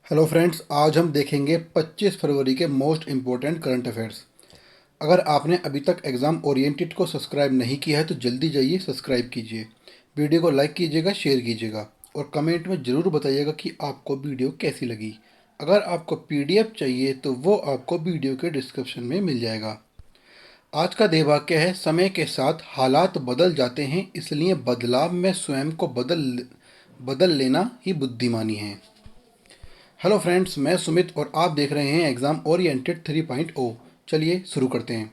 Hello friends, आज हम देखेंगे 25 फरवरी के मोस्ट इम्पोर्टेंट करंट अफेयर्स। अगर आपने अभी तक एग्ज़ाम ओरिएंटेड को सब्सक्राइब नहीं किया है तो जल्दी जाइए सब्सक्राइब कीजिए। वीडियो को लाइक कीजिएगा, शेयर कीजिएगा और कमेंट में ज़रूर बताइएगा कि आपको वीडियो कैसी लगी। अगर आपको पीडीएफ चाहिए तो वो आपको वीडियो के डिस्क्रिप्शन में मिल जाएगा। आज का देह वाक्य है, समय के साथ हालात बदल जाते हैं, इसलिए बदलाव में स्वयं को बदल लेना ही बुद्धिमानी है। हेलो फ्रेंड्स, मैं सुमित और आप देख रहे हैं एग्ज़ाम ओरिएंटेड 3.0। चलिए शुरू करते हैं।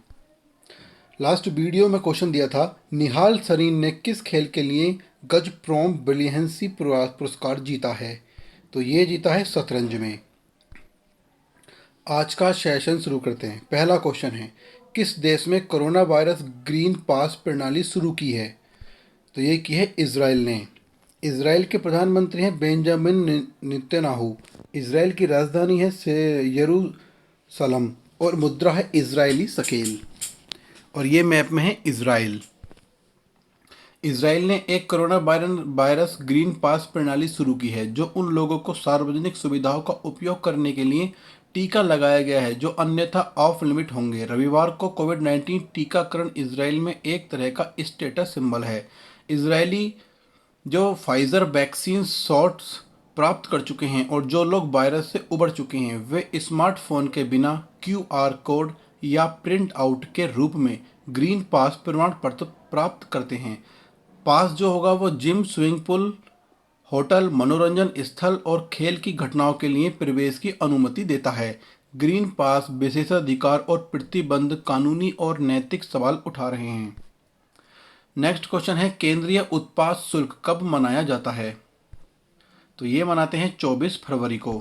लास्ट वीडियो में क्वेश्चन दिया था, निहाल सरीन ने किस खेल के लिए गजप्रॉम ब्रिलियंसी पुरस्कार जीता है? तो ये जीता है शतरंज में। आज का सेशन शुरू करते हैं। पहला क्वेश्चन है, किस देश में कोरोना वायरस ग्रीन पास प्रणाली शुरू की है? तो ये की है इजराइल ने। इजराइल के प्रधानमंत्री हैं बेंजामिन नेतन्याहू। इजराइल की राजधानी है से यरूशलम और मुद्रा है इजरायली शकेल। और ये मैप में है इजराइल। इजराइल ने एक कोरोना वायरस ग्रीन पास प्रणाली शुरू की है, जो उन लोगों को सार्वजनिक सुविधाओं का उपयोग करने के लिए टीका लगाया गया है जो अन्यथा ऑफ लिमिट होंगे। रविवार को कोविड-19 टीकाकरण इजराइल में एक तरह का स्टेटस सिंबल है। इजरायली जो फाइजर वैक्सीन शॉट्स प्राप्त कर चुके हैं और जो लोग वायरस से उबर चुके हैं, वे स्मार्टफोन के बिना क्यूआर कोड या प्रिंट आउट के रूप में ग्रीन पास प्रमाण पत्र प्राप्त करते हैं। पास जो होगा वो जिम, स्विमिंग पूल, होटल, मनोरंजन स्थल और खेल की घटनाओं के लिए प्रवेश की अनुमति देता है। ग्रीन पास विशेषाधिकार और प्रतिबंध कानूनी और नैतिक सवाल उठा रहे हैं। नेक्स्ट क्वेश्चन है, केंद्रीय उत्पाद शुल्क कब मनाया जाता है? तो ये मनाते हैं 24 फरवरी को।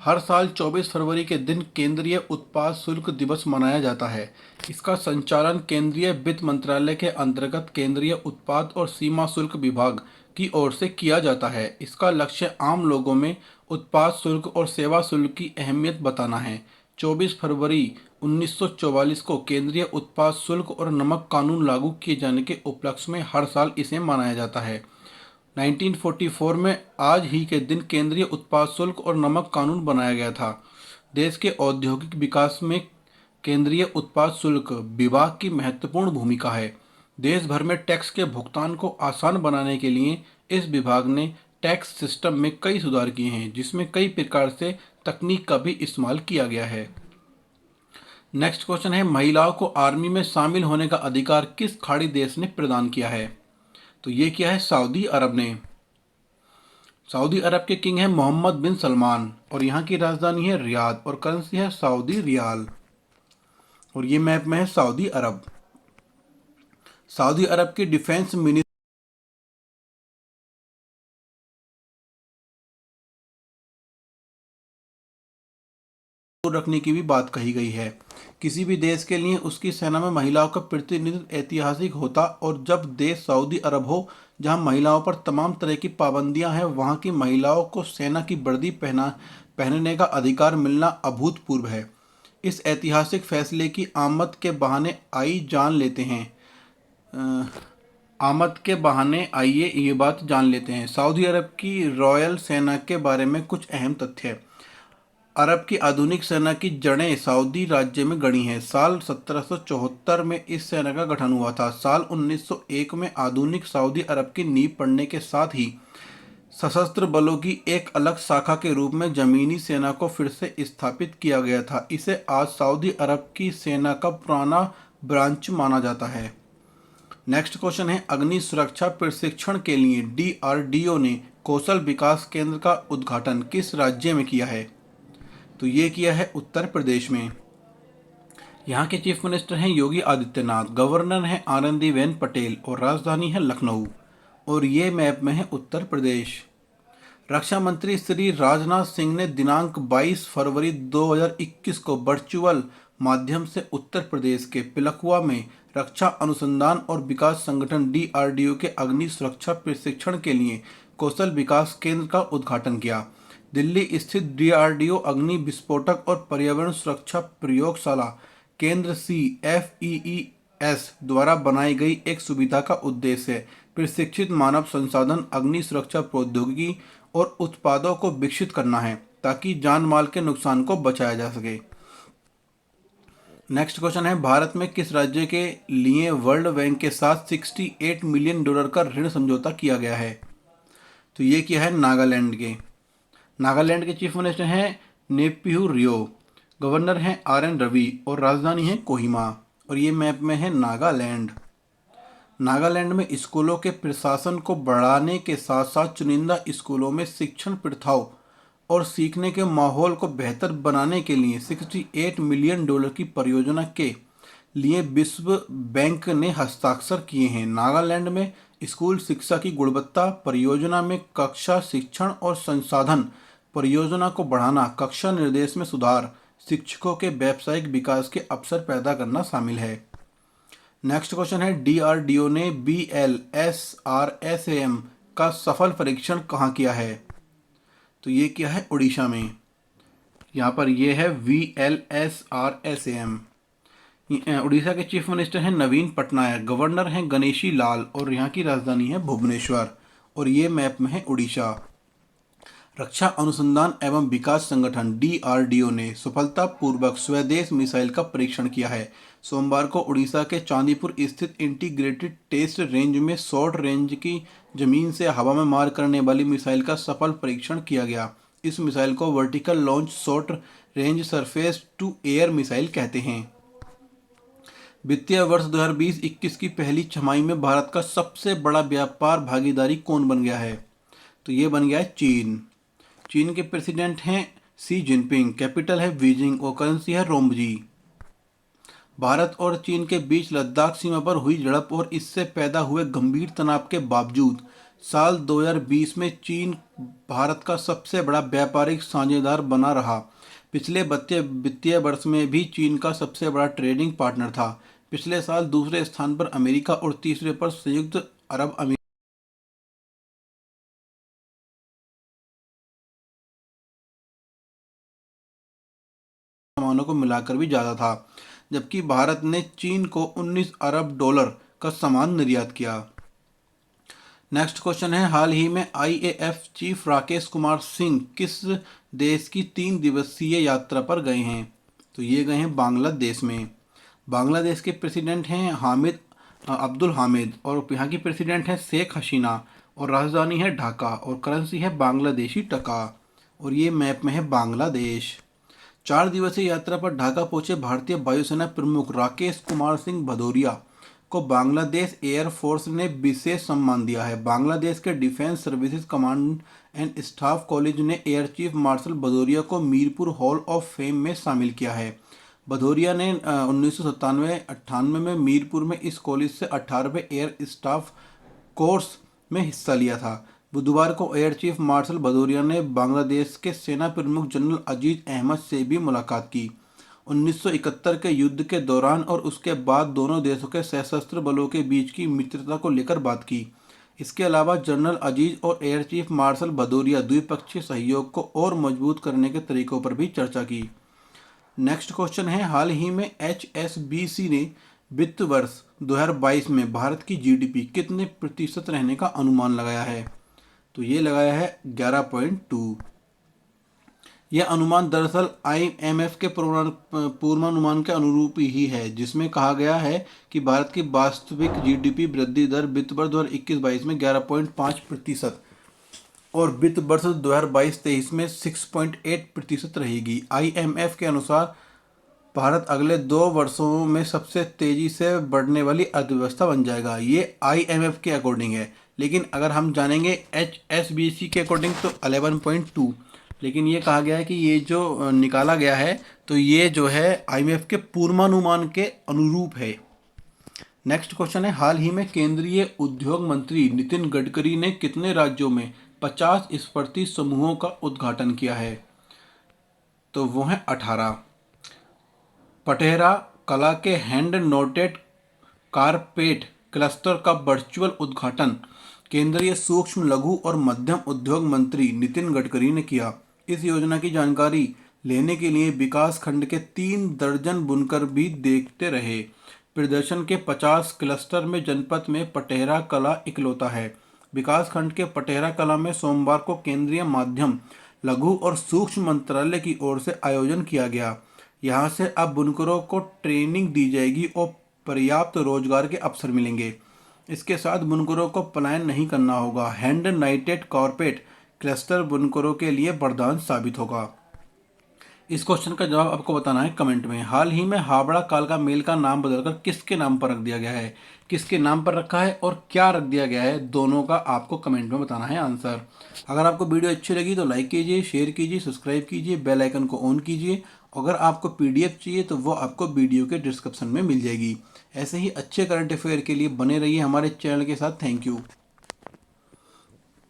हर साल 24 फरवरी के दिन केंद्रीय उत्पाद शुल्क दिवस मनाया जाता है। इसका संचालन केंद्रीय वित्त मंत्रालय के अंतर्गत केंद्रीय उत्पाद और सीमा शुल्क विभाग की ओर से किया जाता है। इसका लक्ष्य आम लोगों में उत्पाद शुल्क और सेवा शुल्क की अहमियत बताना है। 24 फरवरी 1944 को केंद्रीय उत्पाद शुल्क और नमक कानून लागू किए जाने के उपलक्ष्य में हर साल इसे मनाया जाता है। 1944 में आज ही के दिन केंद्रीय उत्पाद शुल्क और नमक कानून बनाया गया था। देश के औद्योगिक विकास में केंद्रीय उत्पाद शुल्क विभाग की महत्वपूर्ण भूमिका है। देश भर में टैक्स के भुगतान को आसान बनाने के लिए इस विभाग ने टैक्स सिस्टम में कई सुधार किए हैं, जिसमें कई प्रकार से तकनीक का भी इस्तेमाल किया गया है। नेक्स्ट क्वेश्चन है, महिलाओं को आर्मी में शामिल होने का अधिकार किस खाड़ी देश ने प्रदान किया है? तो ये किया है सऊदी अरब ने। सऊदी अरब के किंग हैं मोहम्मद बिन सलमान और यहाँ की राजधानी है रियाद और करेंसी है सऊदी रियाल। और ये मैप में है सऊदी अरब। सऊदी अरब की डिफेंस मिनिस्ट्री रखने की भी बात कही गई है। किसी भी देश के लिए उसकी सेना में महिलाओं का प्रतिनिधित्व ऐतिहासिक होता, और जब देश सऊदी अरब हो जहां महिलाओं पर तमाम तरह की पाबंदियां हैं, वहां की महिलाओं को सेना की वर्दी पहनने का अधिकार मिलना अभूतपूर्व है। इस ऐतिहासिक फैसले की आमद के बहाने आइए ये बात जान लेते हैं। सऊदी अरब की रॉयल सेना के बारे में कुछ अहम तथ्य। अरब की आधुनिक सेना की जड़ें सऊदी राज्य में गढ़ी हैं। साल 1774 में इस सेना का गठन हुआ था। साल 1901 में आधुनिक सऊदी अरब की नींव पड़ने के साथ ही सशस्त्र बलों की एक अलग शाखा के रूप में जमीनी सेना को फिर से स्थापित किया गया था। इसे आज सऊदी अरब की सेना का पुराना ब्रांच माना जाता है। नेक्स्ट क्वेश्चन है, अग्नि सुरक्षा प्रशिक्षण के लिए डीआरडीओ ने कौशल विकास केंद्र का उद्घाटन किस राज्य में किया है? तो ये किया है उत्तर प्रदेश में। यहाँ के चीफ मिनिस्टर हैं योगी आदित्यनाथ, गवर्नर हैं आनंदीबेन पटेल और राजधानी है लखनऊ। और ये मैप में है उत्तर प्रदेश। रक्षा मंत्री श्री राजनाथ सिंह ने दिनांक 22 फरवरी 2021 को वर्चुअल माध्यम से उत्तर प्रदेश के पिलखुआ में रक्षा अनुसंधान और विकास संगठन डीआरडीओ के अग्नि सुरक्षा प्रशिक्षण के लिए कौशल विकास केंद्र का उद्घाटन किया। दिल्ली स्थित डीआरडीओ अग्नि विस्फोटक और पर्यावरण सुरक्षा प्रयोगशाला केंद्र CFEES द्वारा बनाई गई एक सुविधा का उद्देश्य प्रशिक्षित मानव संसाधन, अग्नि सुरक्षा प्रौद्योगिकी और उत्पादों को विकसित करना है। ताकि जान माल के नुकसान को बचाया जा सके। नेक्स्ट क्वेश्चन है, भारत में किस राज्य के लिए वर्ल्ड बैंक के साथ $68 मिलियन का ऋण समझौता किया गया है? तो ये किया है नागालैंड के। नागालैंड के चीफ मिनिस्टर हैं नेफ्यू रियो, गवर्नर हैं RN रवि और राजधानी है कोहिमा। और ये मैप में है नागालैंड। नागालैंड में स्कूलों के प्रशासन को बढ़ाने के साथ साथ चुनिंदा स्कूलों में शिक्षण प्रथाओं और सीखने के माहौल को बेहतर बनाने के लिए $68 मिलियन की परियोजना के लिए विश्व बैंक ने हस्ताक्षर किए हैं। नागालैंड में स्कूल शिक्षा की गुणवत्ता परियोजना में कक्षा शिक्षण और संसाधन परियोजना को बढ़ाना, कक्षा निर्देश में सुधार, शिक्षकों के व्यावसायिक विकास के अवसर पैदा करना शामिल है। नेक्स्ट क्वेश्चन है, DRDO ने BLSRSAM का सफल परीक्षण कहाँ किया है? तो ये किया है उड़ीसा में। यहाँ पर ये है VLSRSAM। उड़ीसा के चीफ मिनिस्टर हैं नवीन पटनायक, गवर्नर हैं गणेशी लाल और यहाँ की राजधानी है भुवनेश्वर। और ये मैप में है उड़ीसा। रक्षा अनुसंधान एवं विकास संगठन DRDO ने सफलतापूर्वक स्वदेश मिसाइल का परीक्षण किया है। सोमवार को उड़ीसा के चांदीपुर स्थित इंटीग्रेटेड टेस्ट रेंज में शॉर्ट रेंज की जमीन से हवा में मार करने वाली मिसाइल का सफल परीक्षण किया गया। इस मिसाइल को vertical launch short range surface to air missile कहते हैं। वित्तीय वर्ष 2020-21 की पहली छमाही में भारत का सबसे बड़ा व्यापार भागीदारी कौन बन गया है? तो ये बन गया है चीन। चीन के प्रेसिडेंट हैं शी जिनपिंग, कैपिटल है बीजिंग और करेंसी है रोम्बजी। भारत और चीन के बीच लद्दाख सीमा पर हुई झड़प और इससे पैदा हुए गंभीर तनाव के बावजूद साल 2020 में चीन भारत का सबसे बड़ा व्यापारिक साझेदार बना रहा। पिछले वित्तीय वर्ष में भी चीन का सबसे बड़ा ट्रेडिंग पार्टनर था। पिछले साल दूसरे स्थान पर अमेरिका और तीसरे पर संयुक्त अरब अमीरात सामानों को मिलाकर भी ज़्यादा था, जबकि भारत ने चीन को $19 अरब का सामान निर्यात किया। नेक्स्ट क्वेश्चन है, हाल ही में IAF चीफ राकेश कुमार सिंह किस देश की 3 दिवसीय यात्रा पर गए हैं? तो ये गए हैं बांग्लादेश में। बांग्लादेश के प्रेसिडेंट हैं अब्दुल हामिद और यहाँ की प्रेसिडेंट हैं शेख हसीना और राजधानी है ढाका और करेंसी है बांग्लादेशी टका। और ये मैप में है बांग्लादेश। 4 दिवसीय यात्रा पर ढाका पहुंचे भारतीय वायुसेना प्रमुख राकेश कुमार सिंह भदौरिया को बांग्लादेश एयरफोर्स ने विशेष सम्मान दिया है। बांग्लादेश के defence services command and staff college ने एयर चीफ मार्शल भदौरिया को मीरपुर हॉल ऑफ फेम में शामिल किया है। भदौरिया ने 1997-98 में मीरपुर में इस कॉलेज से 18वें एयर स्टाफ कोर्स में हिस्सा लिया था। बुधवार को एयर चीफ मार्शल भदौरिया ने बांग्लादेश के सेना प्रमुख जनरल अजीज अहमद से भी मुलाकात की। 1971 के युद्ध के दौरान और उसके बाद दोनों देशों के सशस्त्र बलों के बीच की मित्रता को लेकर बात की। इसके अलावा जनरल अजीज और एयर चीफ मार्शल भदौरिया द्विपक्षीय सहयोग को और मजबूत करने के तरीकों पर भी चर्चा की। नेक्स्ट क्वेश्चन है, हाल ही में HSBC ने वित्त वर्ष 2022 में भारत की GDP कितने प्रतिशत रहने का अनुमान लगाया है? तो ये लगाया है 11.2। यह अनुमान दरअसल IMF के पूर्वानुमान के अनुरूप ही है, जिसमें कहा गया है कि भारत की वास्तविक GDP वृद्धि दर वित्त वर्ष 2021-22 में 11.5% और वित्त वर्ष 2022-23 में 6.8% रहेगी। IMF के अनुसार भारत अगले 2 वर्षों में सबसे तेजी से बढ़ने वाली अर्थव्यवस्था बन जाएगा। ये IMF के अकॉर्डिंग है, लेकिन अगर हम जानेंगे HSBC के अकॉर्डिंग तो 11.2। लेकिन ये कहा गया है कि ये जो निकाला गया है तो ये जो है IMF के पूर्वानुमान के अनुरूप है। नेक्स्ट क्वेश्चन है, हाल ही में केंद्रीय उद्योग मंत्री नितिन गडकरी ने कितने राज्यों में 50 स्पर्धी समूहों का उद्घाटन किया है? तो वो है 18। पटेरा कला के हैंड नोटेड कारपेट क्लस्टर का वर्चुअल उद्घाटन केंद्रीय सूक्ष्म लघु और मध्यम उद्योग मंत्री नितिन गडकरी ने किया। इस योजना की जानकारी लेने के लिए विकास खंड के 3 दर्जन बुनकर भी देखते रहे। प्रदर्शन के 50 क्लस्टर में जनपद में पटेरा कला इकलौता है। विकास खंड के पटेरा कला में सोमवार को केंद्रीय माध्यम लघु और सूक्ष्म मंत्रालय की ओर से आयोजन किया गया। यहाँ से अब बुनकरों को ट्रेनिंग दी जाएगी और पर्याप्त रोजगार के अवसर मिलेंगे। इसके साथ बुनकरों को पलायन नहीं करना होगा। हैंड नाइटेड कॉर्पोरेट क्लस्टर बुनकरों के लिए वरदान साबित होगा। इस क्वेश्चन का जवाब आपको बताना है कमेंट में। हाल ही में हावड़ा कालका मेल का नाम बदलकर किसके नाम पर रख दिया गया है? किसके नाम पर रखा है और क्या रख दिया गया है, दोनों का आपको कमेंट में बताना है आंसर। अगर आपको वीडियो अच्छी लगी तो लाइक कीजिए, शेयर कीजिए, सब्सक्राइब कीजिए, बेल आइकन को ऑन कीजिए। अगर आपको पीडीएफ चाहिए तो वो आपको वीडियो के डिस्क्रिप्शन में मिल जाएगी। ऐसे ही अच्छे करंट अफेयर के लिए बने रहिए हमारे चैनल के साथ। Thank you.